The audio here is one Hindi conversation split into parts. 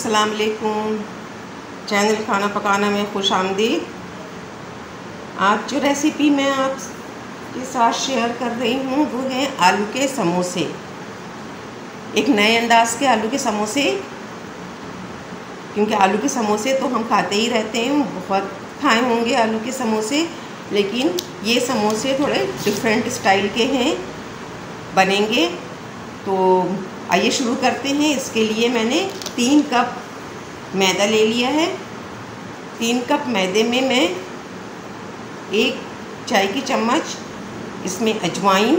अस्सलाम वालेकुम। चैनल खाना पकाना में खुश आमदीद। आज जो रेसिपी मैं आपके साथ शेयर कर रही हूँ वो है आलू के समोसे। एक नए अंदाज के आलू के समोसे, क्योंकि आलू के समोसे तो हम खाते ही रहते हैं, बहुत खाए होंगे आलू के समोसे, लेकिन ये समोसे थोड़े डिफरेंट स्टाइल के हैं बनेंगे। तो आइए शुरू करते हैं। इसके लिए मैंने 3 कप मैदा ले लिया है। 3 कप मैदे में मैं 1 चाय की चम्मच इसमें अजवाइन,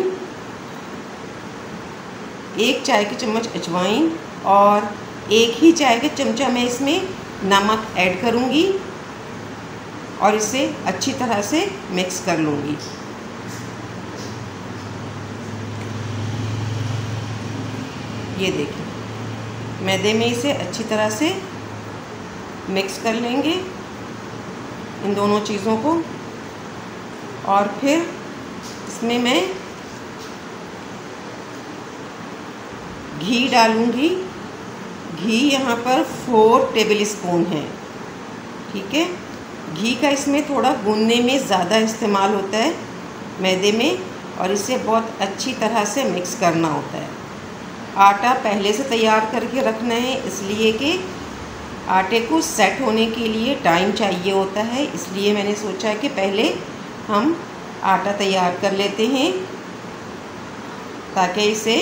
1 चाय की चम्मच अजवाइन और 1 ही चाय का चमचा मैं इसमें नमक ऐड करूँगी और इसे अच्छी तरह से मिक्स कर लूँगी। ये देखिए, मैदे में इसे अच्छी तरह से मिक्स कर लेंगे इन दोनों चीज़ों को। और फिर इसमें मैं घी डालूँगी। घी यहाँ पर 4 टेबल स्पून है, ठीक है। घी का इसमें थोड़ा गूंदने में ज़्यादा इस्तेमाल होता है मैदे में, और इसे बहुत अच्छी तरह से मिक्स करना होता है। आटा पहले से तैयार करके रखना है, इसलिए कि आटे को सेट होने के लिए टाइम चाहिए होता है। इसलिए मैंने सोचा कि पहले हम आटा तैयार कर लेते हैं ताकि इसे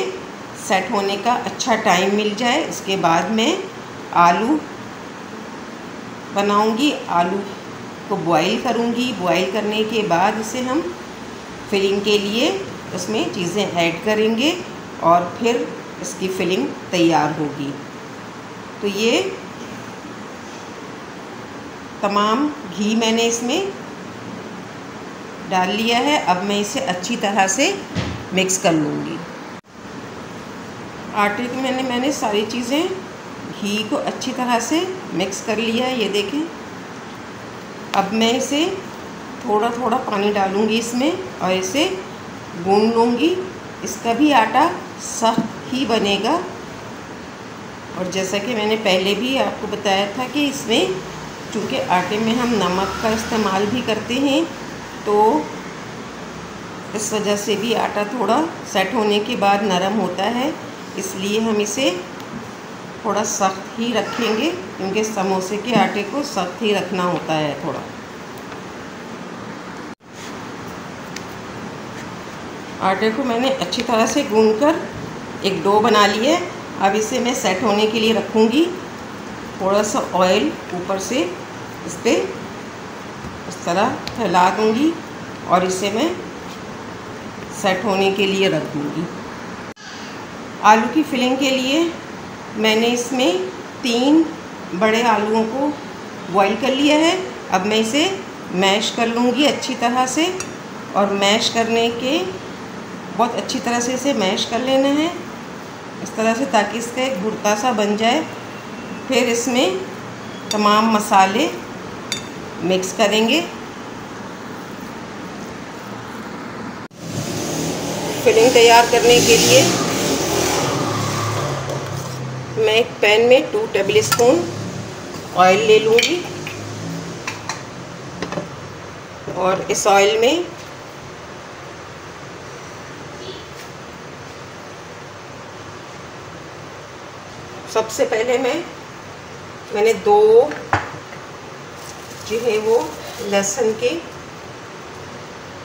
सेट होने का अच्छा टाइम मिल जाए। इसके बाद मैं आलू बनाऊंगी, आलू को बॉईल करूंगी। बॉईल करने के बाद इसे हम फिलिंग के लिए उसमें चीज़ें ऐड करेंगे और फिर इसकी फिलिंग तैयार होगी। तो ये तमाम घी मैंने इसमें डाल लिया है। अब मैं इसे अच्छी तरह से मिक्स कर लूँगी। आटे को मैंने सारी चीज़ें घी को अच्छी तरह से मिक्स कर लिया है, ये देखें। अब मैं इसे थोड़ा थोड़ा पानी डालूँगी इसमें और इसे गूंद लूँगी। इसका भी आटा सख्त ही बनेगा, और जैसा कि मैंने पहले भी आपको बताया था कि इसमें चूँकि आटे में हम नमक का इस्तेमाल भी करते हैं, तो इस वजह से भी आटा थोड़ा सेट होने के बाद नरम होता है। इसलिए हम इसे थोड़ा सख्त ही रखेंगे, क्योंकि समोसे के आटे को सख्त ही रखना होता है थोड़ा। आटे को मैंने अच्छी तरह से गूंदकर एक डो बना ली है। अब इसे मैं सेट होने के लिए रखूँगी। थोड़ा सा ऑयल ऊपर से इस पर इस तरह फैला दूँगी और इसे मैं सेट होने के लिए रख दूँगी। आलू की फिलिंग के लिए मैंने इसमें 3 बड़े आलूओं को बॉईल कर लिया है। अब मैं इसे मैश कर लूँगी अच्छी तरह से, और मैश करने के बहुत अच्छी तरह से इसे मैश कर लेना है इस तरह से, ताकि इसका एक भुर्ता सा बन जाए। फिर इसमें तमाम मसाले मिक्स करेंगे। फिलिंग तैयार करने के लिए मैं एक पैन में 2 टेबल स्पून ऑयल ले लूँगी, और इस ऑयल में सबसे पहले मैंने 2 जो है वो लहसुन के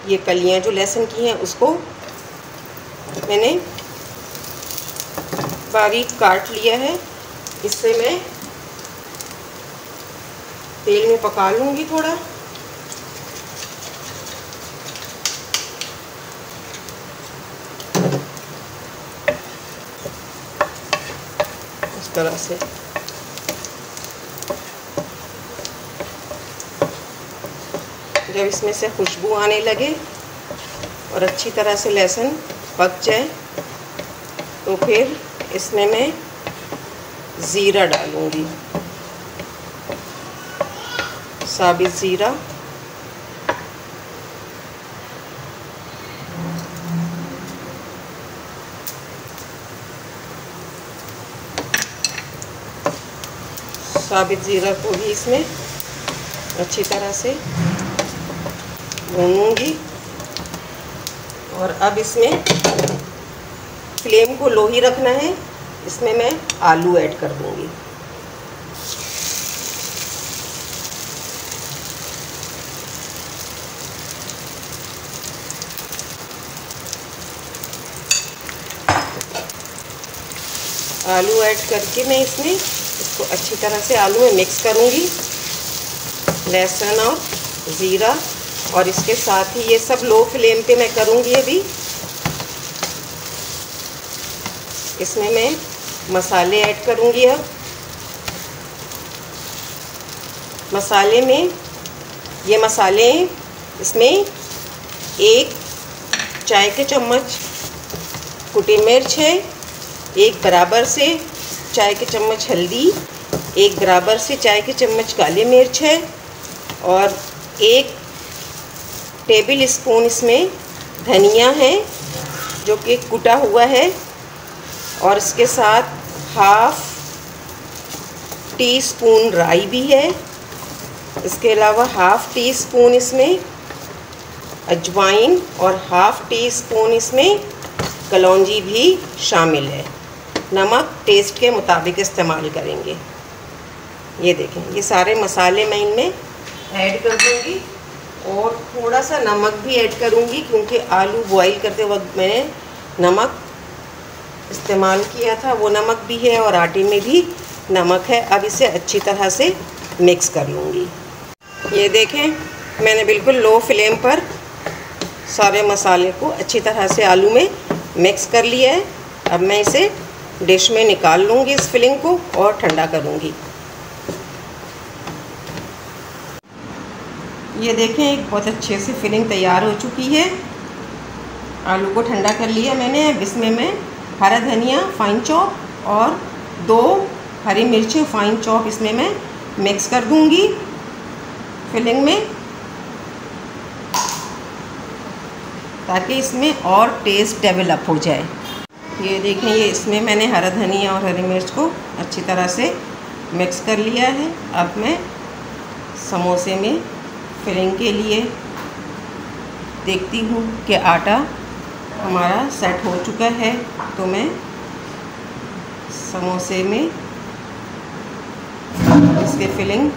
ये कलियां जो लहसुन की हैं उसको मैंने बारीक काट लिया है। इससे मैं तेल में पका लूँगी थोड़ा। इस तरह से जब इसमें से खुशबू आने लगे और अच्छी तरह से लहसुन पक जाए, तो फिर इसमें मैं ज़ीरा डालूँगी, साबित ज़ीरा। साबित ज़ीरा को भी इसमें अच्छी तरह से भूनूंगी। और अब इसमें फ्लेम को लो ही रखना है। इसमें मैं आलू ऐड कर दूंगी। आलू ऐड करके मैं इसको अच्छी तरह से आलू में मिक्स करूंगी। लहसुन और ज़ीरा, और इसके साथ ही ये सब लो फ्लेम पे मैं करूंगी। अभी इसमें मैं मसाले ऐड करूंगी। अब मसाले में ये मसाले इसमें 1 चाय के चम्मच कुटी मिर्च है, 1 बराबर से चाय के चम्मच हल्दी, 1 बराबर से चाय के चम्मच काली मिर्च है, और 1 टेबल स्पून इसमें धनिया है जो कि कुटा हुआ है, और इसके साथ ½ टीस्पून राई भी है। इसके अलावा ½ टीस्पून इसमें अजवाइन और ½ टीस्पून इसमें कलौंजी भी शामिल है। नमक टेस्ट के मुताबिक इस्तेमाल करेंगे। ये देखें, ये सारे मसाले मैं इनमें ऐड कर दूँगी, और थोड़ा सा नमक भी ऐड करूँगी क्योंकि आलू बॉईल करते वक्त मैंने नमक इस्तेमाल किया था, वो नमक भी है और आटे में भी नमक है। अब इसे अच्छी तरह से मिक्स कर लूँगी। ये देखें, मैंने बिल्कुल लो फ्लेम पर सारे मसाले को अच्छी तरह से आलू में मिक्स कर लिया है। अब मैं इसे डिश में निकाल लूँगी, इस फिलिंग को, और ठंडा करूँगी। ये देखें, एक बहुत अच्छे से फिलिंग तैयार हो चुकी है। आलू को ठंडा कर लिया मैंने। अब इसमें मैं हरा धनिया फाइन चॉप और 2 हरी मिर्चें फाइन चॉप इसमें मैं मिक्स कर दूंगी फिलिंग में, ताकि इसमें और टेस्ट डेवलप हो जाए। ये देखें, ये इसमें मैंने हरा धनिया और हरी मिर्च को अच्छी तरह से मिक्स कर लिया है। अब मैं समोसे में फिलिंग के लिए देखती हूँ कि आटा हमारा सेट हो चुका है, तो मैं समोसे में इसके फिलिंग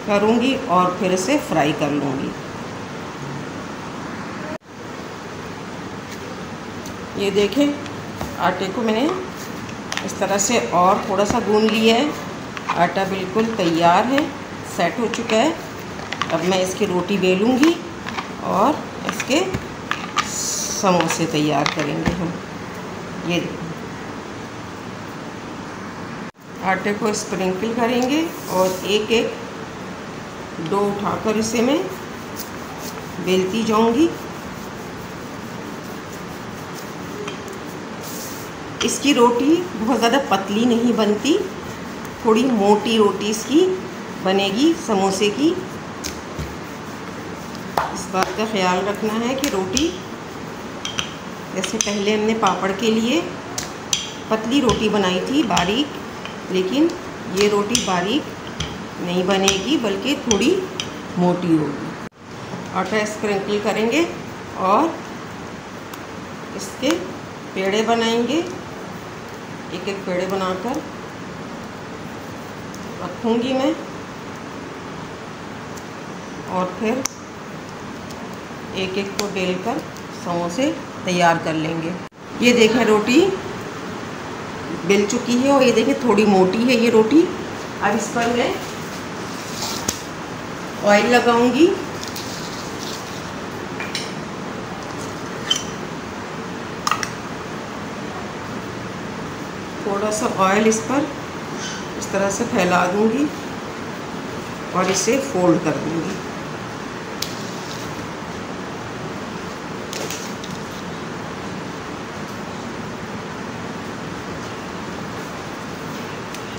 करूँगी और फिर इसे फ्राई कर लूँगी। ये देखें, आटे को मैंने इस तरह से और थोड़ा सा गूंद लिया है। आटा बिल्कुल तैयार है, सेट हो चुका है। अब मैं इसकी रोटी बेलूँगी और इसके समोसे तैयार करेंगे हम। ये आटे को स्प्रिंकल करेंगे और एक एक डो उठाकर इसे मैं बेलती जाऊंगी। इसकी रोटी बहुत ज़्यादा पतली नहीं बनती, थोड़ी मोटी रोटी इसकी बनेगी समोसे की। इस बात का ख्याल रखना है कि रोटी, जैसे पहले हमने पापड़ के लिए पतली रोटी बनाई थी बारीक, लेकिन ये रोटी बारीक नहीं बनेगी बल्कि थोड़ी मोटी होगी। आटा स्प्रिंकल करेंगे और इसके पेड़े बनाएंगे। एक एक पेड़े बनाकर रखूँगी मैं, और फिर एक एक को बेलकर समोसे तैयार कर लेंगे। ये देखें, रोटी बेल चुकी है और ये देखें थोड़ी मोटी है ये रोटी। अब इस पर मैं ऑयल लगाऊंगी। थोड़ा सा ऑयल इस पर इस तरह से फैला दूंगी और इसे फोल्ड कर दूंगी।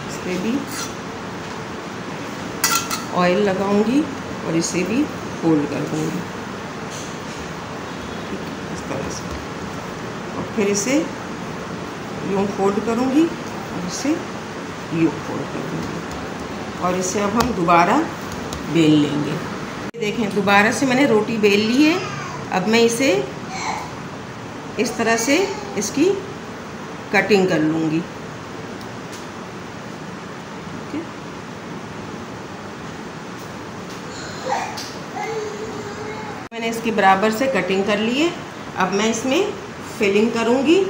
इस पे भी ऑयल लगाऊंगी और इसे भी फोल्ड कर दूंगी, ठीक है, इस तरह से। और फिर इसे यूँ फोल्ड करूंगी और इसे यूँ फोल्ड कर दूंगी। और इसे अब हम दोबारा बेल लेंगे। देखें दोबारा से मैंने रोटी बेल ली है। अब मैं इसे इस तरह से इसकी कटिंग कर लूँगी। मैंने इसकी बराबर से कटिंग कर ली है। अब मैं इसमें फिलिंग करूँगी।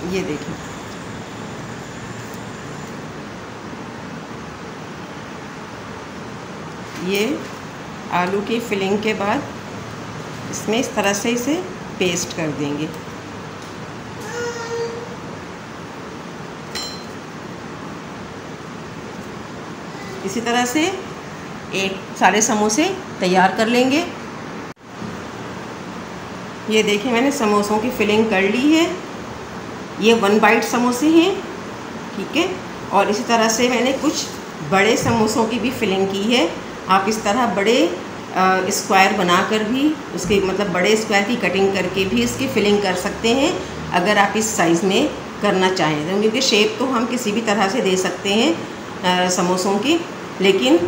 ये देखिए ये आलू की फिलिंग के बाद इसमें इस तरह से इसे पेस्ट कर देंगे। इसी तरह से एक सारे समोसे तैयार कर लेंगे। ये देखिए मैंने समोसों की फिलिंग कर ली है। ये 1 बाइट समोसे हैं, ठीक है। और इसी तरह से मैंने कुछ बड़े समोसों की भी फिलिंग की है। आप इस तरह बड़े स्क्वायर बनाकर भी उसके मतलब बड़े स्क्वायर की कटिंग करके भी इसकी फिलिंग कर सकते हैं, अगर आप इस साइज़ में करना चाहें तो। क्योंकि शेप तो हम किसी भी तरह से दे सकते हैं समोसों की, लेकिन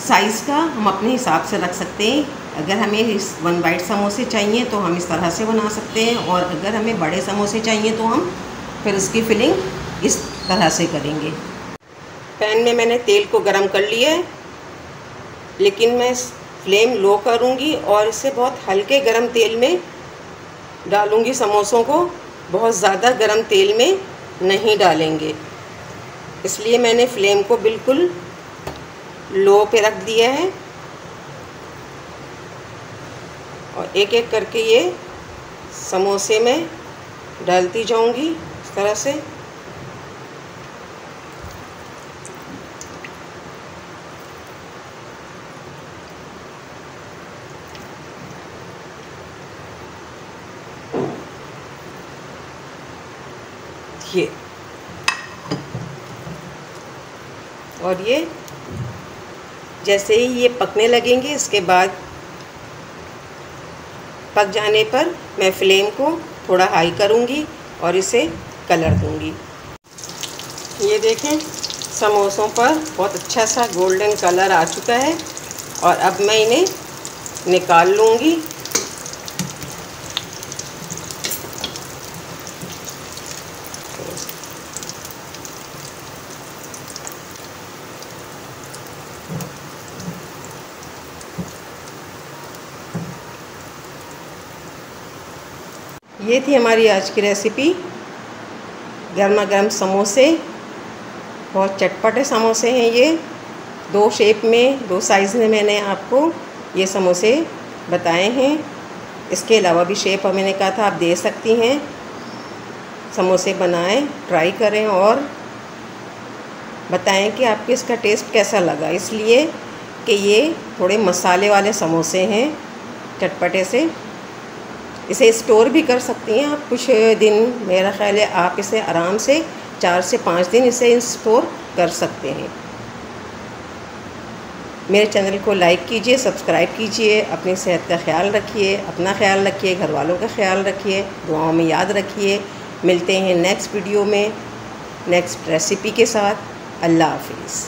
साइज़ का हम अपने हिसाब से रख सकते हैं। अगर हमें इस 1 बाइट समोसे चाहिए तो हम इस तरह से बना सकते हैं, और अगर हमें बड़े समोसे चाहिए तो हम फिर उसकी फिलिंग इस तरह से करेंगे। पैन में मैंने तेल को गरम कर लिया है, लेकिन मैं फ्लेम लो करूँगी और इसे बहुत हल्के गरम तेल में डालूँगी समोसों को। बहुत ज़्यादा गरम तेल में नहीं डालेंगे, इसलिए मैंने फ्लेम को बिल्कुल लो पे रख दिया है। और एक एक करके ये समोसे में डालती जाऊंगी इस तरह से। ये और ये जैसे ही ये पकने लगेंगे, इसके बाद पक जाने पर मैं फ्लेम को थोड़ा हाई करूँगी और इसे कलर दूँगी। ये देखें समोसों पर बहुत अच्छा सा गोल्डन कलर आ चुका है, और अब मैं इन्हें निकाल लूँगी। ये थी हमारी आज की रेसिपी, गर्मा गर्म समोसे। बहुत चटपटे समोसे हैं ये। 2 शेप में 2 साइज़ में मैंने आपको ये समोसे बताए हैं। इसके अलावा भी शेप मैंने कहा था आप दे सकती हैं। समोसे बनाएं, ट्राई करें और बताएं कि आपको इसका टेस्ट कैसा लगा, इसलिए कि ये थोड़े मसाले वाले समोसे हैं, चटपटे से। इसे स्टोर भी कर सकती हैं आप कुछ दिन। मेरा ख़्याल है आप इसे आराम से 4 से 5 दिन इसे स्टोर कर सकते हैं। मेरे चैनल को लाइक कीजिए, सब्सक्राइब कीजिए। अपनी सेहत का ख्याल रखिए, अपना ख्याल रखिए, घर वालों का ख्याल रखिए, दुआओं में याद रखिए। मिलते हैं नेक्स्ट वीडियो में नेक्स्ट रेसिपी के साथ। अल्लाह हाफिज़।